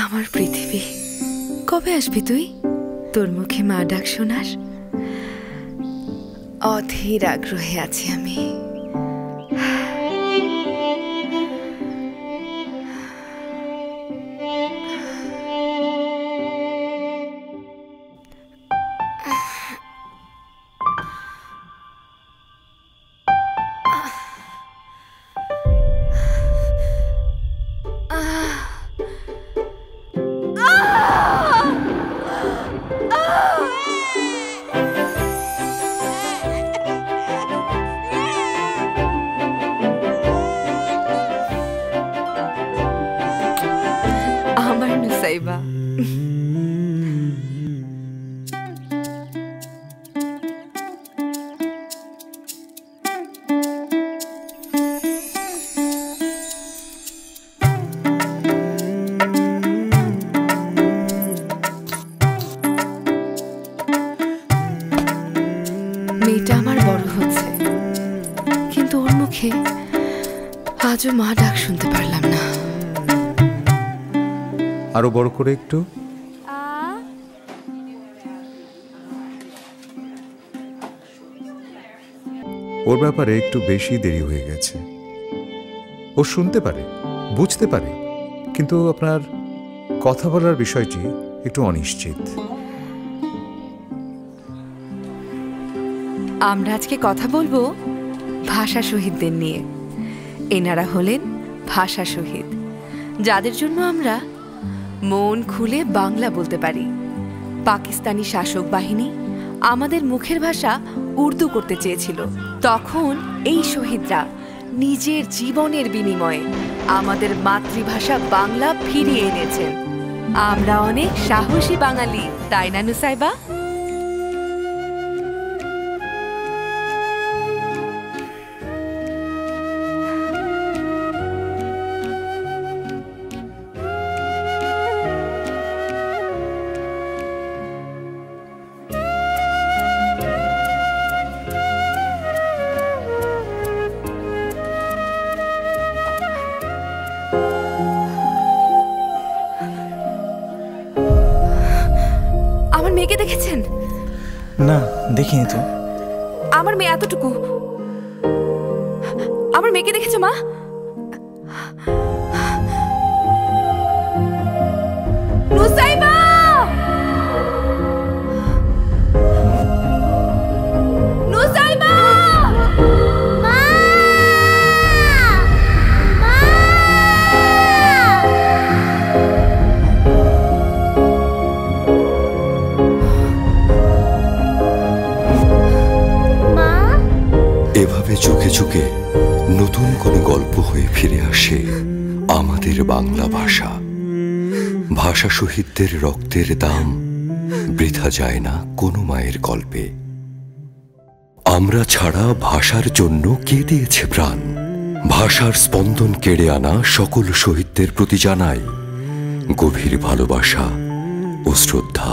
আমার পৃথিবী, কবে আসবি তুই? তোর মুখে মা ডাক শোনার অধীর আগ্রহে আছি আমি। আমার নুসাইবা, মেয়েটা আমার বড় হচ্ছে, কিন্তু ওর মুখে আজও মা ডাক শুনতে পারলাম না। আরো বড় করে একটু। ওর ব্যাপারে একটু বেশি দেরি হয়ে গেছে। ও শুনতে পারে, বুঝতে পারে, কিন্তু আপনার কথা বলার বিষয়টি একটু অনিশ্চিত। আমরা আজকে কথা বলবো ভাষা শহীদদের নিয়ে। এনারা হলেন ভাষা শহীদ, যাদের জন্য আমরা মন খুলে বাংলা বলতে পারি। পাকিস্তানি শাসক বাহিনী আমাদের মুখের ভাষা উর্দু করতে চেয়েছিল, তখন এই শহীদরা নিজের জীবনের বিনিময়ে আমাদের মাতৃভাষা বাংলা ফিরিয়ে এনেছেন। আমরা অনেক সাহসী বাঙালি, তাই না নুসাইবা? আমার মেয়েকে দেখেছেন? না, দেখিনি তো। আমার মেয়ে এতটুকু। আমার মেয়েকে দেখেছো মা? নুসাইবা! নুসাইবা! মা! মা! এভাবে চোখে চোখে নতুন কোনো গল্প হয়ে ফিরে আসে আমাদের বাংলা ভাষা। ভাষা শহীদদের রক্তের দাম বৃথা যায় না কোনো মায়ের গল্পে। আমরা ছাড়া ভাষার জন্য কে দিয়েছে প্রাণ? ভাষার স্পন্দন কেড়ে আনা সকল শহীদদের প্রতি জানাই গভীর ভালোবাসা ও শ্রদ্ধা।